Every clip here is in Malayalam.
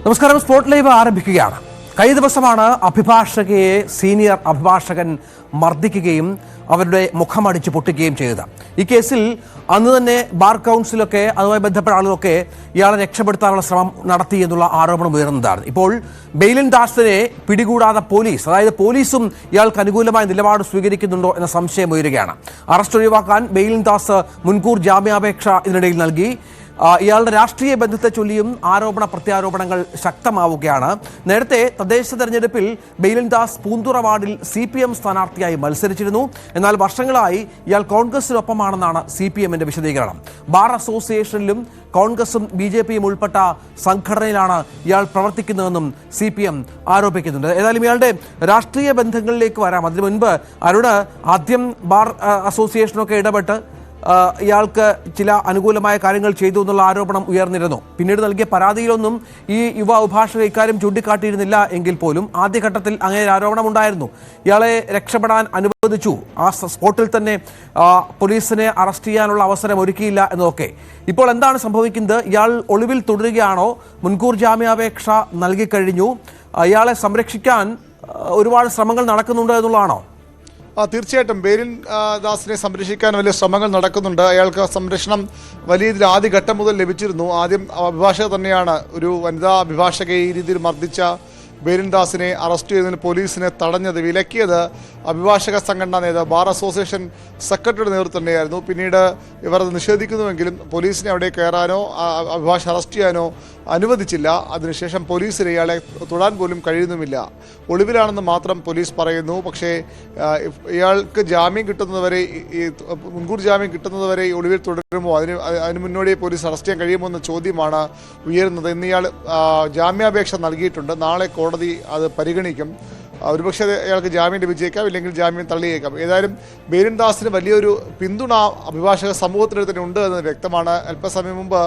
നമസ്കാരം. സ്പോട്ട് ലൈവ് ആരംഭിക്കുകയാണ്. കഴിഞ്ഞ ദിവസമാണ് അഭിഭാഷകയെ സീനിയർ അഭിഭാഷകൻ മർദ്ദിക്കുകയും അവരുടെ മുഖമടിച്ച് പൊട്ടുകയും ചെയ്തത്. ഈ കേസിൽ അന്ന് തന്നെ ബാർ കൗൺസിലൊക്കെ അതുമായി ബന്ധപ്പെട്ട ആളുകളൊക്കെ ഇയാളെ രക്ഷപ്പെടുത്താനുള്ള ശ്രമം നടത്തി എന്നുള്ള ആരോപണം ഉയർന്നതാണ്. ഇപ്പോൾ ബെയിലിൻ ദാസിനെ പിടികൂടാതെ പോലീസ്, അതായത് പോലീസും ഇയാൾക്ക് അനുകൂലമായ നിലപാട് സ്വീകരിക്കുന്നുണ്ടോ എന്ന സംശയം ഉയരുകയാണ്. അറസ്റ്റ് ഒഴിവാക്കാൻ ബെയിലിൻ ദാസ് മുൻകൂർ ജാമ്യാപേക്ഷ ഇതിനിടയിൽ നൽകി. ഇയാളുടെ രാഷ്ട്രീയ ബന്ധത്തെ ചൊല്ലിയും ആരോപണ പ്രത്യാരോപണങ്ങൾ ശക്തമാവുകയാണ്. നേരത്തെ തദ്ദേശ തെരഞ്ഞെടുപ്പിൽ ബെയിലിൻ ദാസ് പൂന്തുറ വാർഡിൽ CPM സ്ഥാനാർത്ഥിയായി മത്സരിച്ചിരുന്നു. എന്നാൽ വർഷങ്ങളായി ഇയാൾ കോൺഗ്രസിനൊപ്പമാണെന്നാണ് CPMന്റെ വിശദീകരണം. ബാർ അസോസിയേഷനിലും കോൺഗ്രസും BJPയും ഉൾപ്പെട്ട സംഘടനയിലാണ് ഇയാൾ പ്രവർത്തിക്കുന്നതെന്നും CPM ആരോപിക്കുന്നുണ്ട്. ഏതായാലും ഇയാളുടെ രാഷ്ട്രീയ ബന്ധങ്ങളിലേക്ക് വരാം. അതിനു മുൻപ് അരുണ്, ആദ്യം ബാർ അസോസിയേഷനൊക്കെ ഇടപെട്ട് ഇയാൾക്ക് ചില അനുകൂലമായ കാര്യങ്ങൾ ചെയ്തു എന്നുള്ള ആരോപണം ഉയർന്നിരുന്നു. പിന്നീട് നൽകിയ പരാതിയിലൊന്നും ഈ യുവ അഭിഭാഷക ഇക്കാര്യം ചൂണ്ടിക്കാട്ടിയിരുന്നില്ല എങ്കിൽ പോലും ആദ്യഘട്ടത്തിൽ അങ്ങനെ ഒരു ആരോപണം ഉണ്ടായിരുന്നു. ഇയാളെ രക്ഷപ്പെടാൻ അനുവദിച്ചു, ആ സ്പോട്ടിൽ തന്നെ പോലീസിനെ അറസ്റ്റ് ചെയ്യാനുള്ള അവസരം ഒരുക്കിയില്ല എന്നതൊക്കെ. ഇപ്പോൾ എന്താണ് സംഭവിക്കുന്നത്? ഇയാൾ ഒളിവിൽ തുടരുകയാണോ? മുൻകൂർ ജാമ്യാപേക്ഷ നൽകിക്കഴിഞ്ഞു. ഇയാളെ സംരക്ഷിക്കാൻ ഒരുപാട് ശ്രമങ്ങൾ നടക്കുന്നുണ്ട് എന്നുള്ളതാണോ? തീർച്ചയായിട്ടും ബെയിലിൻ ദാസിനെ സംരക്ഷിക്കാൻ വലിയ ശ്രമങ്ങൾ നടക്കുന്നുണ്ട്. അയാൾക്ക് സംരക്ഷണം വലിയ രീതിയിൽ ആദ്യഘട്ടം മുതൽ ലഭിച്ചിരുന്നു. ആദ്യം അഭിഭാഷക തന്നെയാണ് ഒരു വനിതാ അഭിഭാഷകയെ ഈ രീതിയിൽ മർദ്ദിച്ച ബെയിലിൻ ദാസിനെ അറസ്റ്റ് ചെയ്തതിന് പോലീസിനെ തടഞ്ഞത്, വിലക്കിയത് അഭിഭാഷക സംഘടനാ നേതാവ് ബാർ അസോസിയേഷൻ സെക്രട്ടറിയുടെ നേതൃത്വം തന്നെയായിരുന്നു. പിന്നീട് ഇവർ അത് നിഷേധിക്കുന്നുവെങ്കിലും പോലീസിനെ അവിടെ കയറാനോ അഭിഭാഷക അറസ്റ്റ് ചെയ്യാനോ അനുവദിച്ചില്ല. അതിനുശേഷം പോലീസിന് ഇയാളെ തൊടാൻ പോലും കഴിയുന്നുമില്ല. ഒളിവിലാണെന്ന് മാത്രം പോലീസ് പറയുന്നു. പക്ഷേ ഇയാൾക്ക് ജാമ്യം കിട്ടുന്നതുവരെ, ഈ മുൻകൂർ ജാമ്യം കിട്ടുന്നതുവരെ ഈ ഒളിവിൽ തുടരുമോ, അതിന് മുന്നോടി പോലീസ് അറസ്റ്റ് ചെയ്യാൻ കഴിയുമോ എന്ന ചോദ്യമാണ് ഉയരുന്നത്. ഇന്ന് ഇയാൾ ജാമ്യാപേക്ഷ നൽകിയിട്ടുണ്ട്. നാളെ കോടതി അത് പരിഗണിക്കും. ഒരുപക്ഷെ അയാൾക്ക് ജാമ്യം ലഭിച്ചേക്കാം, ഇല്ലെങ്കിൽ ജാമ്യം തള്ളിയേക്കാം. ഏതായാലും ബെയിലിൻ ദാസിന് വലിയൊരു പിന്തുണ അഭിഭാഷക സമൂഹത്തിന് തന്നെ ഉണ്ട് എന്ന് വ്യക്തമാണ്. അല്പസമയം മുമ്പ്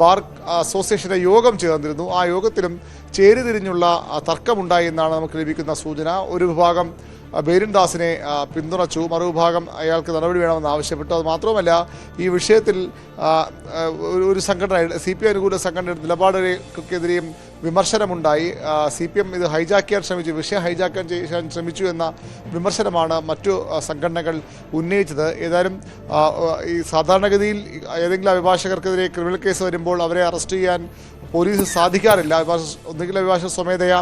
ബാർ അസോസിയേഷന്റെ യോഗം ചേർന്നിരുന്നു. ആ യോഗത്തിലും ചേരിതിരിഞ്ഞുള്ള തർക്കമുണ്ടായി എന്നാണ് നമുക്ക് ലഭിക്കുന്ന സൂചന. ഒരു വിഭാഗം ബെയിലിൻ ദാസിനെ പിന്തുണച്ചു, മറുവിഭാഗം അയാൾക്ക് നടപടി വേണമെന്ന് ആവശ്യപ്പെട്ടു. അത് മാത്രമല്ല, ഈ വിഷയത്തിൽ ഒരു സംഘടന, CPI അനുകൂല സംഘടനയുടെ നിലപാടുകൾക്കെതിരെയും വിമർശനമുണ്ടായി. CPM ഇത് ഹൈജാക്ക് ചെയ്യാൻ ശ്രമിച്ചു, വിഷയം ഹൈജാക്കാൻ ചെയ്യാൻ ശ്രമിച്ചു എന്ന വിമർശനമാണ് മറ്റു സംഘടനകൾ ഉന്നയിച്ചത്. ഏതായാലും ഈ സാധാരണഗതിയിൽ ഏതെങ്കിലും അഭിഭാഷകർക്കെതിരെ ക്രിമിനൽ കേസ് വരുമ്പോൾ അവരെ അറസ്റ്റ് ചെയ്യാൻ പോലീസ് സാധിക്കാറില്ല. ഒന്നുകിൽ അഭിഭാഷക സ്വമേധയാ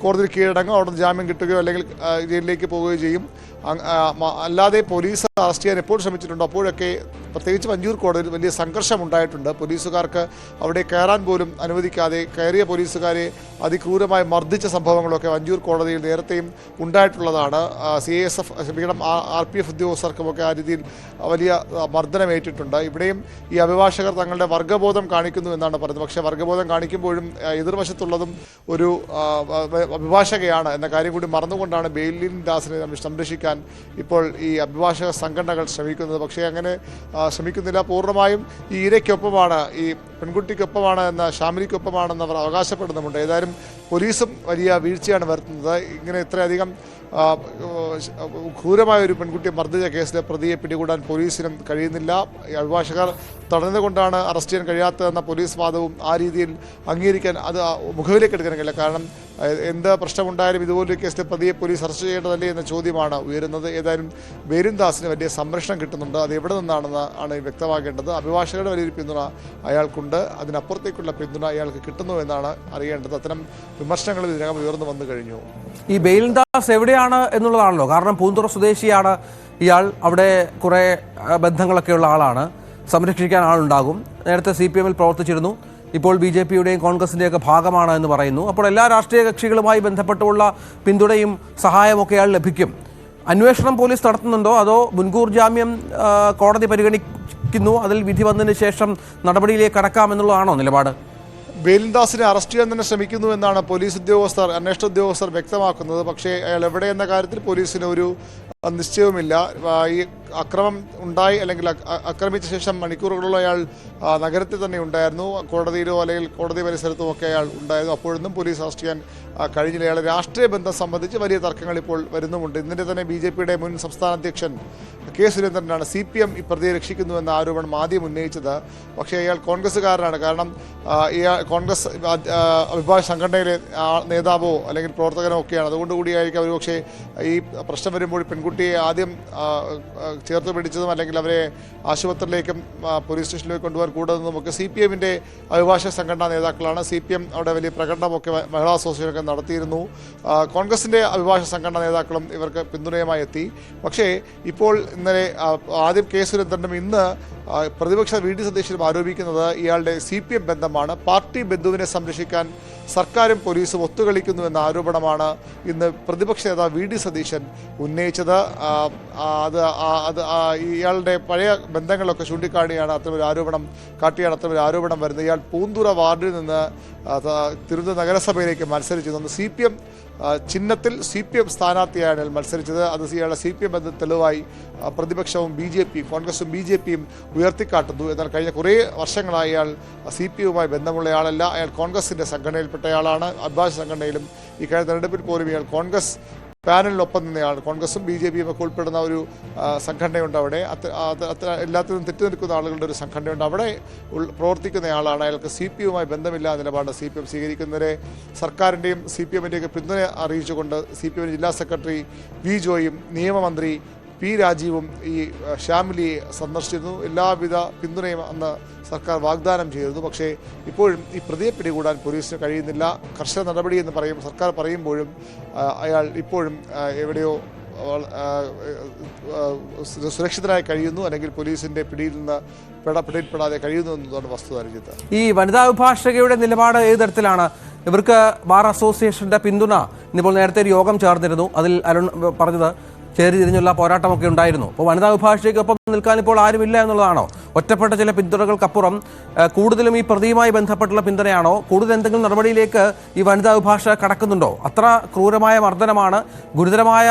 കോടതിയിൽ കീഴടങ്ങും, അവിടെ നിന്ന് ജാമ്യം കിട്ടുകയോ അല്ലെങ്കിൽ ജയിലിലേക്ക് പോവുകയോ ചെയ്യും. അല്ലാതെ പോലീസ് അറസ്റ്റ് ചെയ്യാൻ എപ്പോൾ ശ്രമിച്ചിട്ടുണ്ടോ അപ്പോഴൊക്കെ പ്രത്യേകിച്ച് വഞ്ചൂർ കോടതിയിൽ വലിയ സംഘർഷം ഉണ്ടായിട്ടുണ്ട്. പോലീസുകാർക്ക് അവിടെ കയറാൻ പോലും അനുവദിക്കാതെ കയറിയ പോലീസുകാരെ അതിക്രൂരമായി മർദ്ദിച്ച സംഭവങ്ങളൊക്കെ വഞ്ചൂർ കോടതിയിൽ നേരത്തെയും ഉണ്ടായിട്ടുള്ളതാണ്. CISF RPF ഉദ്യോഗസ്ഥർക്കുമൊക്കെ ആ രീതിയിൽ വലിയ മർദ്ദനമേറ്റിട്ടുണ്ട്. ഇവിടെയും ഈ അഭിഭാഷകർ തങ്ങളുടെ വർഗ്ഗബോധം കാണിക്കുന്നു എന്നാണ് പറയുന്നത്. പക്ഷേ വർഗ്ഗബോധം കാണിക്കുമ്പോഴും എതിർവശത്തുള്ളതും ഒരു അഭിഭാഷകയാണ് എന്ന കാര്യം കൂടി മറന്നുകൊണ്ടാണ് ബെയിലിൻ ദാസിനെ സംരക്ഷിക്കാൻ ഇപ്പോൾ ഈ അഭിഭാഷക സംഘടനകൾ ശ്രമിക്കുന്നത്. പക്ഷേ അങ്ങനെ ശ്രമിക്കുന്നില്ല. പൂർണ്ണമായും ഈ ഇരയ്ക്കൊപ്പമാണ്, ഈ പെൺകുട്ടിക്കൊപ്പമാണ് എന്ന ഷാമിലിക്കൊപ്പമാണെന്ന് അവർ അവകാശപ്പെടുന്നുമുണ്ട്. ഏതായാലും പോലീസും വലിയ വീഴ്ചയാണ് വരുത്തുന്നത്. ഇങ്ങനെ ഇത്രയധികം ക്രൂരമായ ഒരു പെൺകുട്ടിയെ മർദ്ദിച്ച കേസിലെ പ്രതിയെ പിടികൂടാൻ പോലീസിനും കഴിയുന്നില്ല. അഭിഭാഷകർ തടഞ്ഞുകൊണ്ടാണ് അറസ്റ്റ് ചെയ്യാൻ കഴിയാത്തതെന്ന പോലീസ് വാദവും ആ രീതിയിൽ അംഗീകരിക്കാൻ, അത് മുഖവിലേക്ക് എടുക്കാൻ കഴിയില്ല. കാരണം എന്ത് പ്രശ്നമുണ്ടായാലും ഇതുപോലൊരു കേസിലെ പ്രതിയെ പോലീസ് അറസ്റ്റ് ചെയ്യേണ്ടതല്ലേ എന്ന ചോദ്യമാണ് ഉയരുന്നത്. ഏതായാലും ബെയിലിൻ ദാസിന് വലിയ സംരക്ഷണം കിട്ടുന്നുണ്ട്. അത് എവിടെ നിന്നാണെന്ന് വ്യക്തമാക്കേണ്ടത്. അഭിഭാഷകരുടെ വലിയൊരു പിന്തുണ അയാൾക്കുണ്ട്, അതിനപ്പുറത്തേക്കുള്ള പിന്തുണ അയാൾക്ക് കിട്ടുന്നു എന്നാണ് അറിയേണ്ടത്. അത്തരം വിമർശനങ്ങൾ ഇതിനകം ഉയർന്നു വന്നു കഴിഞ്ഞു. ഈ ബെയിലിൻ ദാസ് എവിടെയാണ് എന്നുള്ളതാണല്ലോ. കാരണം പൂന്തുറ സ്വദേശിയാണ് ഇയാൾ, അവിടെ കുറേ ബന്ധങ്ങളൊക്കെയുള്ള ആളാണ്, സംരക്ഷിക്കാൻ ആളുണ്ടാകും. നേരത്തെ CPMൽ പ്രവർത്തിച്ചിരുന്നു, ഇപ്പോൾ BJPയുടെയും കോൺഗ്രസിൻ്റെയൊക്കെ ഭാഗമാണ് എന്ന് പറയുന്നു. അപ്പോൾ എല്ലാ രാഷ്ട്രീയ കക്ഷികളുമായി ബന്ധപ്പെട്ടുള്ള പിന്തുണയും സഹായമൊക്കെ അയാൾ ലഭിക്കും. അന്വേഷണം പോലീസ് നടത്തുന്നുണ്ടോ, അതോ മുൻകൂർ ജാമ്യം കോടതി പരിഗണിക്കുന്നു, അതിൽ വിധി വന്നതിന് ശേഷം നടപടിയിലേക്ക് കടക്കാമെന്നുള്ളതാണോ നിലപാട്? ബെയിലിൻ ദാസിനെ അറസ്റ്റ് ചെയ്യാൻ തന്നെ ശ്രമിക്കുന്നു എന്നാണ് പോലീസ് ഉദ്യോഗസ്ഥർ, അന്വേഷണ ഉദ്യോഗസ്ഥർ വ്യക്തമാക്കുന്നത്. പക്ഷേ അയാൾ എവിടെയെന്ന കാര്യത്തിൽ പോലീസിന് ഒരു നിശ്ചയവുമില്ല. ഈ അക്രമം ഉണ്ടായി അല്ലെങ്കിൽ ആക്രമിച്ച ശേഷം മണിക്കൂറുകളോളം അയാൾ നഗരത്തിൽ തന്നെ ഉണ്ടായിരുന്നു. കോടതിയിലോ അല്ലെങ്കിൽ കോടതി പരിസരത്തും ഒക്കെ അയാൾ ഉണ്ടായിരുന്നു. അപ്പോഴൊന്നും പോലീസ് അറസ്റ്റ് ചെയ്യാൻ കഴിഞ്ഞില്ല. അയാളെ രാഷ്ട്രീയ ബന്ധം സംബന്ധിച്ച് വലിയ തർക്കങ്ങൾ ഇപ്പോൾ വരുന്നുമുണ്ട്. ഇന്നലെ തന്നെ BJP-യുടെ മുൻ സംസ്ഥാന അധ്യക്ഷൻ കെ സുരേന്ദ്രനാണ് CPM ഈ പ്രതിയെ രക്ഷിക്കുന്നുവെന്ന ആരോപണം ആദ്യം ഉന്നയിച്ചത്. പക്ഷേ അയാൾ കോൺഗ്രസ്സുകാരനാണ്. കാരണം കോൺഗ്രസ് അഭിഭാഷക സംഘടനയിലെ നേതാവോ അല്ലെങ്കിൽ പ്രവർത്തകനോ ഒക്കെയാണ്. അതുകൊണ്ടുകൂടിയായിരിക്കും ഒരുപക്ഷെ ഈ പ്രശ്നം വരുമ്പോൾ പെൺകുട്ടിയെ ആദ്യം ചേർത്ത് പിടിച്ചതും അല്ലെങ്കിൽ അവരെ ആശുപത്രിയിലേക്കും പോലീസ് സ്റ്റേഷനിലേക്ക് കൊണ്ടുപോകാൻ കൂടുന്നതും ഒക്കെ CPM-ന്റെ അഭിഭാഷക സംഘടനാ നേതാക്കളാണ്. CPM അവിടെ വലിയ പ്രകടനമൊക്കെ മഹിളാ അസോസിയേഷനൊക്കെ നടത്തിയിരുന്നു. കോൺഗ്രസിൻ്റെ അഭിഭാഷക സംഘടനാ നേതാക്കളും ഇവർക്ക് പിന്തുണയുമായി എത്തി. പക്ഷേ ഇപ്പോൾ ഇന്നലെ ആദ്യം കെ സുരേന്ദ്രനും ഇന്ന് പ്രതിപക്ഷ VD സതീശനും ആരോപിക്കുന്നത് ഇയാളുടെ CPM ബന്ധമാണ്. പാർട്ടി ബന്ധുവിനെ സംരക്ഷിക്കാൻ സർക്കാരും പോലീസും ഒത്തുകളിക്കുന്നു എന്ന ആരോപണമാണ് ഇന്ന് പ്രതിപക്ഷ നേതാവ് VD സതീശൻ ഉന്നയിച്ചത്. ഇയാളുടെ പഴയ ബന്ധങ്ങളൊക്കെ ചൂണ്ടിക്കാണിയാണ് അത്തരമൊരു ആരോപണം വരുന്നത്. ഇയാൾ പൂന്തുറ വാർഡിൽ നിന്ന് തിരുവനന്തപുരം നഗരസഭയിലേക്ക് മത്സരിച്ചിരുന്നു. CPM ചിഹ്നത്തിൽ CPM സ്ഥാനാർത്ഥിയാണ് മത്സരിച്ചത്. അത് ഇയാളുടെ CPM ബന്ധ തെളിവായി പ്രതിപക്ഷവും കോൺഗ്രസും BJP-യും ഉയർത്തിക്കാട്ടുന്നു. എന്നാൽ കഴിഞ്ഞ കുറേ വർഷങ്ങളായി അയാൾ CPM-യുമായി ബന്ധമുള്ളയാളല്ല. അയാൾ കോൺഗ്രസിൻ്റെ സംഘടനയിൽപ്പെട്ടയാളാണ്. അഭിഭാഷക സംഘടനയിലും ഈ കഴിഞ്ഞ തെരഞ്ഞെടുപ്പിൽ പോലും ഇയാൾ കോൺഗ്രസ് പാനലിനൊപ്പം നിന്നയാൾ. കോൺഗ്രസും BJP-യും ഒക്കെ ഉൾപ്പെടുന്ന ഒരു സംഘടനയുണ്ട് അവിടെ. എല്ലാത്തിനും തെറ്റു നിൽക്കുന്ന ആളുകളുടെ ഒരു സംഘടനയുണ്ട്. അവിടെ പ്രവർത്തിക്കുന്നയാളാണ്. അയാൾക്ക് CPM-യുമായി ബന്ധമില്ല നിലപാട് CPM സ്വീകരിക്കുന്നതിനെ സർക്കാരിൻ്റെയും CPM-ൻ്റെയൊക്കെ പിന്തുണ അറിയിച്ചുകൊണ്ട് CPM ജില്ലാ സെക്രട്ടറി V. ജോയും നിയമമന്ത്രി P. രാജീവും ഈ ഷാമിലിയെ സന്ദർശിച്ചിരുന്നു. എല്ലാവിധ പിന്തുണയും അന്ന് സർക്കാർ വാഗ്ദാനം ചെയ്തിരുന്നു. പക്ഷേ ഇപ്പോഴും ഈ പ്രതിയെ പിടികൂടാൻ പോലീസിന് കഴിയുന്നില്ല. കർശന നടപടി എന്ന് സർക്കാർ പറയുമ്പോഴും അയാൾ ഇപ്പോഴും എവിടെയോ സുരക്ഷിതരായി കഴിയുന്നു, അല്ലെങ്കിൽ പോലീസിൻ്റെ പിടിയിൽപ്പെടാതെ കഴിയുന്നു എന്നതാണ് വസ്തുത. രഞ്ജിത്ത്, ഈ വനിതാ അഭിഭാഷകയുടെ നിലപാട് ഏത് തരത്തിലാണ്? ഇവർക്ക് ബാർ അസോസിയേഷന്റെ പിന്തുണ ഇന്നിപ്പോൾ നേരത്തെ ഒരു യോഗം ചേർന്നിരുന്നു. അതിൽ അരുൺ പറഞ്ഞത് ചേരി തിരിഞ്ഞുള്ള പോരാട്ടമൊക്കെ ഉണ്ടായിരുന്നു. അപ്പോൾ വനിതാ അഭിഭാഷകയ്ക്കൊപ്പം നിൽക്കാൻ ഇപ്പോൾ ആരുമില്ല എന്നുള്ളതാണോ? ഒറ്റപ്പെട്ട ചില പിന്തുണകൾക്കപ്പുറം കൂടുതലും ഈ പ്രതിയുമായി ബന്ധപ്പെട്ടുള്ള പിന്തുണയാണോ? കൂടുതൽ എന്തെങ്കിലും നടപടിയിലേക്ക് ഈ വനിതാ അഭിഭാഷക കടക്കുന്നുണ്ടോ? അത്ര ക്രൂരമായ മർദ്ദനമാണ്, ഗുരുതരമായ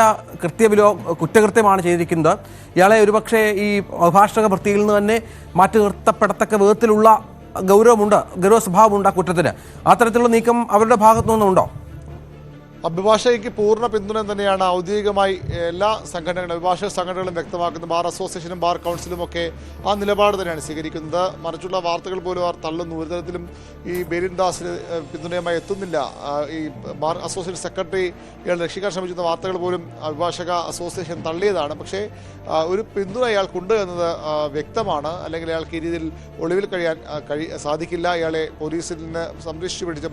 കുറ്റകൃത്യമാണ് ചെയ്തിരിക്കുന്നത്. ഇയാളെ ഒരുപക്ഷെ ഈ അഭിഭാഷക വൃത്തിയിൽ നിന്ന് തന്നെ മാറ്റി നിർത്തപ്പെടത്തക്ക വിധത്തിലുള്ള ഗൗരവ സ്വഭാവമുണ്ട് ആ കുറ്റത്തിന്. അത്തരത്തിലുള്ള നീക്കം അവരുടെ ഭാഗത്തു നിന്നുണ്ടോ? അഭിഭാഷകയ്ക്ക് പൂർണ്ണ പിന്തുണ തന്നെയാണ് ഔദ്യോഗികമായി എല്ലാ സംഘടനകളും അഭിഭാഷക സംഘടനകളും വ്യക്തമാക്കുന്നത്. ബാർ അസോസിയേഷനും ബാർ കൗൺസിലും ഒക്കെ ആ നിലപാട് തന്നെയാണ് സ്വീകരിക്കുന്നത്. മറിച്ചുള്ള വാർത്തകൾ പോലും അവർ തള്ളുന്നു. ഒരു തരത്തിലും ഈ ബെരിൻ ദാസിന് പിന്തുണയുമായി എത്തുന്നില്ല. ഈ ബാർ അസോസിയേഷൻ സെക്രട്ടറി ഇയാൾ രക്ഷിക്കാൻ ശ്രമിക്കുന്ന വാർത്തകൾ പോലും അഭിഭാഷക അസോസിയേഷൻ തള്ളിയതാണ്. പക്ഷേ ഒരു പിന്തുണ ഇയാൾക്കുണ്ട് എന്നത് വ്യക്തമാണ്. അല്ലെങ്കിൽ അയാൾക്ക് ഈ രീതിയിൽ ഒളിവിൽ കഴിയാൻ സാധിക്കില്ല. ഇയാളെ പോലീസിൽ നിന്ന്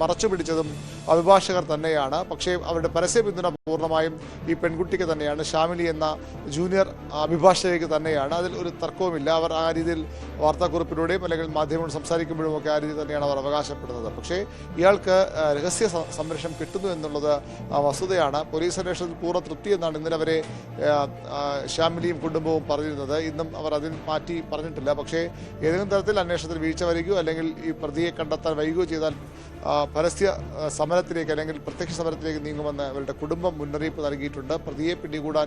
മറച്ചു പിടിച്ചതും അഭിഭാഷകർ തന്നെയാണ്. പക്ഷേ അവരുടെ പരസ്യ പിന്തുണ പൂർണ്ണമായും ഈ പെൺകുട്ടിക്ക് തന്നെയാണ്. ഷാമിലി എന്ന ജൂനിയർ അഭിഭാഷകയ്ക്ക് തന്നെയാണ്. അതിൽ ഒരു തർക്കവുമില്ല. അവർ ആ രീതിയിൽ വാർത്താക്കുറിപ്പിലൂടെയും അല്ലെങ്കിൽ മാധ്യമങ്ങൾ സംസാരിക്കുമ്പോഴും ഒക്കെ ആ രീതിയിൽ തന്നെയാണ് അവർ അവകാശപ്പെടുന്നത്. പക്ഷേ ഇയാൾക്ക് രഹസ്യ സംരക്ഷണം കിട്ടുന്നു എന്നുള്ളത് വസ്തുതയാണ്. പോലീസ് അന്വേഷണത്തിൽ പൂർണ്ണ തൃപ്തി എന്നാണ് ഇന്നലെ വരെ ഷാമിലിയും കുടുംബവും പറഞ്ഞിരുന്നത്. ഇന്നും അവർ അതിൽ മാറ്റി പറഞ്ഞിട്ടില്ല. പക്ഷേ ഏതെങ്കിലും തരത്തിൽ അന്വേഷണത്തിൽ വീഴ്ച വരികയോ അല്ലെങ്കിൽ ഈ പ്രതിയെ കണ്ടെത്താൻ വൈകുകയോ ചെയ്താൽ പരസ്യ സമരത്തിലേക്ക് അല്ലെങ്കിൽ പ്രത്യക്ഷ സമരത്തിലേക്ക് നീങ്ങുമെന്ന് അവരുടെ കുടുംബം മുന്നറിയിപ്പ് നൽകിയിട്ടുണ്ട്. പ്രതിയെ പിടികൂടാൻ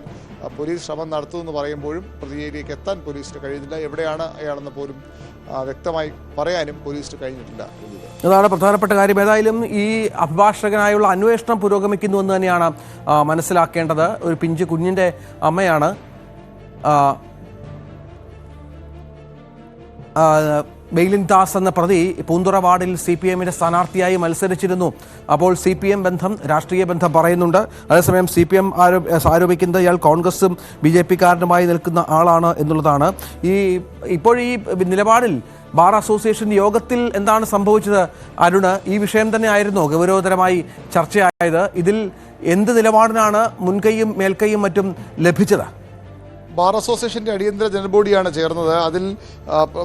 പോലീസ് ശ്രമം നടത്തുമെന്ന് പറയുമ്പോഴും പ്രതിയിലേക്ക് എത്താൻ പോലീസിന് കഴിയുന്നില്ല. എവിടെയാണ് അയാളെന്ന് പോലും വ്യക്തമായി പറയാനും പോലീസിന് കഴിഞ്ഞിട്ടില്ല. അതാണ് പ്രധാനപ്പെട്ട കാര്യം. ഏതായാലും ഈ അഭിഭാഷകനായുള്ള അന്വേഷണം പുരോഗമിക്കുന്നുവെന്ന് തന്നെയാണ് മനസ്സിലാക്കേണ്ടത്. ഒരു പിഞ്ചു കുഞ്ഞിൻ്റെ അമ്മയാണ് ബെയിലിൻ ദാസ് എന്ന പ്രതി പൂന്തുറ വാർഡിൽ CPM-ന്റെ സ്ഥാനാർത്ഥിയായി മത്സരിച്ചിരുന്നു. അപ്പോൾ CPM ബന്ധം, രാഷ്ട്രീയ ബന്ധം പറയുന്നുണ്ട്. അതേസമയം CPM ആരോപിക്കുന്നത് ഇയാൾ കോൺഗ്രസും BJP-കാരനുമായി നിൽക്കുന്ന ആളാണ് എന്നുള്ളതാണ്. ഇപ്പോൾ ഈ നിലപാടിൽ ബാർ അസോസിയേഷൻ യോഗത്തിൽ എന്താണ് സംഭവിച്ചത് അരുണ്? ഈ വിഷയം തന്നെ ആയിരുന്നു ഗൗരവതരമായി ചർച്ചയായത്. ഇതിൽ എന്ത് നിലപാടിനാണ് മുൻകൈയും മേൽക്കൈയും മറ്റും ലഭിച്ചത്? ബാർ അസോസിയേഷൻ്റെ അടിയന്തര ജനറൽ ബോഡിയാണ് ചേർന്നത്. അതിൽ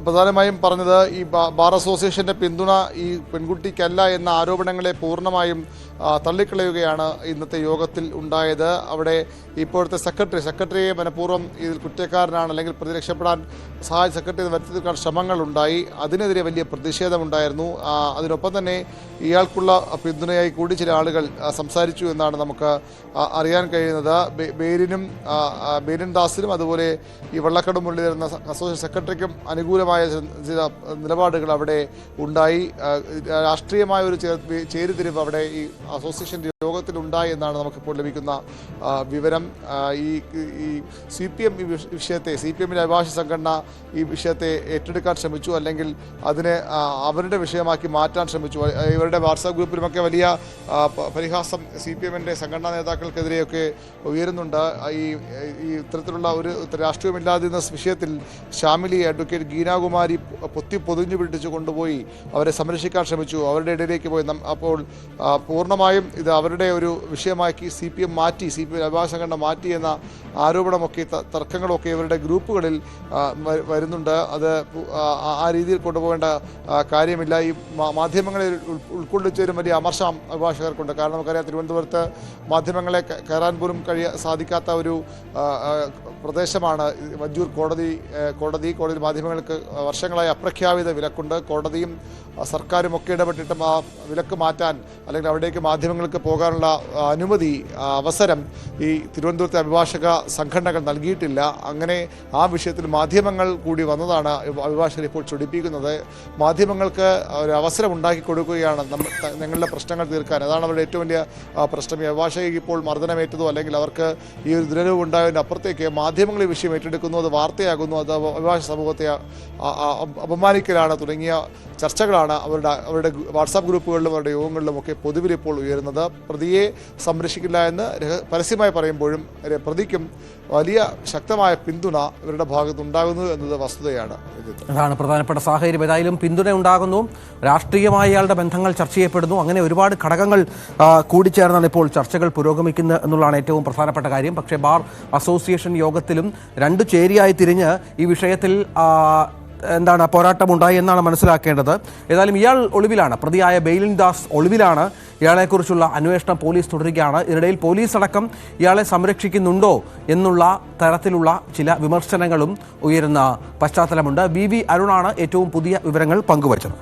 പ്രധാനമായും പറഞ്ഞത് ഈ ബാർ അസോസിയേഷൻ്റെ പിന്തുണ ഈ പെൺകുട്ടിക്കല്ല എന്ന ആരോപണങ്ങളെ പൂർണ്ണമായും തള്ളിക്കളയുകയാണ് ഇന്നത്തെ യോഗത്തിൽ ഉണ്ടായത്. അവിടെ ഇപ്പോഴത്തെ സെക്രട്ടറിയെ മനഃപൂർവ്വം ഇതിൽ കുറ്റക്കാരനാണ് അല്ലെങ്കിൽ പ്രതി രക്ഷപ്പെടാൻ സഹായ സെക്രട്ടറി വരുത്തി തീർക്കാൻ ശ്രമങ്ങളുണ്ടായി. അതിനെതിരെ വലിയ പ്രതിഷേധമുണ്ടായിരുന്നു. അതിനൊപ്പം തന്നെ ഇയാൾക്കുള്ള പിന്തുണയായി കൂടി ചില ആളുകൾ സംസാരിച്ചു എന്നാണ് നമുക്ക് അറിയാൻ കഴിയുന്നത്. ബേരിൻ ദാസിനും അതുപോലെ ഈ വെള്ളക്കട മുരളീധരൻ അസോസിയേഷൻ സെക്രട്ടറിക്കും അനുകൂലമായ ചില നിലപാടുകൾ അവിടെ ഉണ്ടായി. രാഷ്ട്രീയമായ ഒരു ചേരിതിരിവ് അവിടെ ഈ അസോസിയേഷൻ യോഗത്തിലുണ്ടായി എന്നാണ് നമുക്കിപ്പോൾ ലഭിക്കുന്ന വിവരം. ഈ CPM ഈ വിഷയത്തെ CPMന്റെ അഭിഭാഷക സംഘടന ഈ വിഷയത്തെ ഏറ്റെടുക്കാൻ ശ്രമിച്ചു, അല്ലെങ്കിൽ അതിനെ അവരുടെ വിഷയമാക്കി മാറ്റാൻ ശ്രമിച്ചു. ഇവരുടെ വാട്സാപ്പ് ഗ്രൂപ്പിലുമൊക്കെ വലിയ പരിഹാസം CPMന്റെ സംഘടനാ നേതാക്കൾക്കെതിരെയൊക്കെ ഉയരുന്നുണ്ട്. ഈ ഇത്തരത്തിലുള്ള ഒരു രാഷ്ട്രീയമില്ലാതിരുന്ന വിഷയത്തിൽ ഷാമിലിയെ അഡ്വക്കേറ്റ് ഗീനാകുമാരി പൊതിഞ്ഞു പിടിച്ചു കൊണ്ടുപോയി അവരെ സംരക്ഷിക്കാൻ ശ്രമിച്ചു, അവരുടെ ഇടയിലേക്ക് പോയി. അപ്പോൾ പൂർണ്ണമായും ഇത് അവരുടെ ഒരു വിഷയമാക്കി CPM മാറ്റി, CPM അഭിഭാഷക സംഘടന മാറ്റി എന്ന ആരോപണമൊക്കെ തർക്കങ്ങളൊക്കെ ഇവരുടെ ഗ്രൂപ്പുകളിൽ വരുന്നുണ്ട്. അത് ആ രീതിയിൽ കൊണ്ടുപോകേണ്ട കാര്യമില്ല. ഈ മാധ്യമങ്ങളെ ഉൾക്കൊള്ളിച്ചൊരു വലിയ അമർഷം അഭിഭാഷകർക്കുണ്ട്. കാരണം നമുക്കറിയാം, തിരുവനന്തപുരത്ത് മാധ്യമങ്ങളെ കയറാൻ പോലും സാധിക്കാത്ത ഒരു പ്രദേശമാണ് വഞ്ചൂർ കോടതിയിൽ മാധ്യമങ്ങൾക്ക് വർഷങ്ങളായി അപ്രഖ്യാപിത വിലക്കുണ്ട്. കോടതിയും സർക്കാരും ഒക്കെ ഇടപെട്ടിട്ടും ആ വിലക്ക് മാറ്റാൻ അല്ലെങ്കിൽ അവിടേക്ക് മാധ്യമങ്ങൾക്ക് പോകാനുള്ള അവസരം ഈ തിരുവനന്തപുരത്തെ അഭിഭാഷക സംഘടനകൾ നൽകിയിട്ടില്ല. അങ്ങനെ ആ വിഷയത്തിൽ മാധ്യമങ്ങൾ കൂടി വന്നതാണ് അഭിഭാഷകർ ഇപ്പോൾ ചൊടിപ്പിക്കുന്നത്. മാധ്യമങ്ങൾക്ക് ഒരു അവസരം ഉണ്ടാക്കി കൊടുക്കുകയാണ് ഞങ്ങളുടെ പ്രശ്നങ്ങൾ തീർക്കാൻ. അതാണ് അവരുടെ ഏറ്റവും വലിയ പ്രശ്നം. ഈ അഭിഭാഷകർക്ക് ഇപ്പോൾ മർദ്ദനമേറ്റതോ അല്ലെങ്കിൽ അവർക്ക് ഈ ഒരു ദുരനുഭവം ഉണ്ടായതിൻ്റെ അപ്പുറത്തേക്ക് മാധ്യമങ്ങൾ ഈ വിഷയം ഏറ്റെടുക്കുന്നു, അത് വാർത്തയാകുന്നു, അത് അഭിഭാഷക സമൂഹത്തെ അപമാനിക്കലാണ് തുടങ്ങിയ ചർച്ചകളാണ് അവരുടെ വാട്സാപ്പ് ഗ്രൂപ്പുകളിലും അവരുടെ യോഗങ്ങളിലും ഒക്കെ പൊതുവിൽ ഇപ്പോൾ ഉയരുന്നത്. പ്രതിയെ സംരക്ഷിക്കില്ല എന്ന് പരസ്യമായി പറയുമ്പോഴും പ്രതിക്കും വലിയ ശക്തമായ പിന്തുണ ഇവരുടെ ഭാഗത്തുണ്ടാകുന്നു എന്നത് വസ്തുതയാണ്. അതാണ് പ്രധാനപ്പെട്ട സാഹചര്യം. ഏതായാലും പിന്തുണ ഉണ്ടാകുന്നു, രാഷ്ട്രീയമായ ഇയാളുടെ ബന്ധങ്ങൾ ചർച്ച ചെയ്യപ്പെടുന്നു. അങ്ങനെ ഒരുപാട് ഘടകങ്ങൾ കൂടിച്ചേർന്നാണ് ഇപ്പോൾ ചർച്ചകൾ പുരോഗമിക്കുന്നത് എന്നുള്ളതാണ് ഏറ്റവും പ്രധാനപ്പെട്ട കാര്യം. പക്ഷേ ബാർ അസോസിയേഷൻ യോഗത്തിലും രണ്ടു ചേരിയായി തിരിഞ്ഞ് ഈ വിഷയത്തിൽ പോരാട്ടമുണ്ടായി എന്നാണ് മനസ്സിലാക്കേണ്ടത്. ഏതായാലും ഇയാൾ ഒളിവിലാണ്. പ്രതിയായ ബെയിലിൻ ദാസ് ഒളിവിലാണ്. ഇയാളെക്കുറിച്ചുള്ള അന്വേഷണം പോലീസ് തുടരുകയാണ്. ഇതിനിടയിൽ പോലീസ് അടക്കം ഇയാളെ സംരക്ഷിക്കുന്നുണ്ടോ എന്നുള്ള തരത്തിലുള്ള ചില വിമർശനങ്ങളും ഉയരുന്ന പശ്ചാത്തലമുണ്ട്. BV അരുണാണ് ഏറ്റവും പുതിയ വിവരങ്ങൾ പങ്കുവച്ചത്.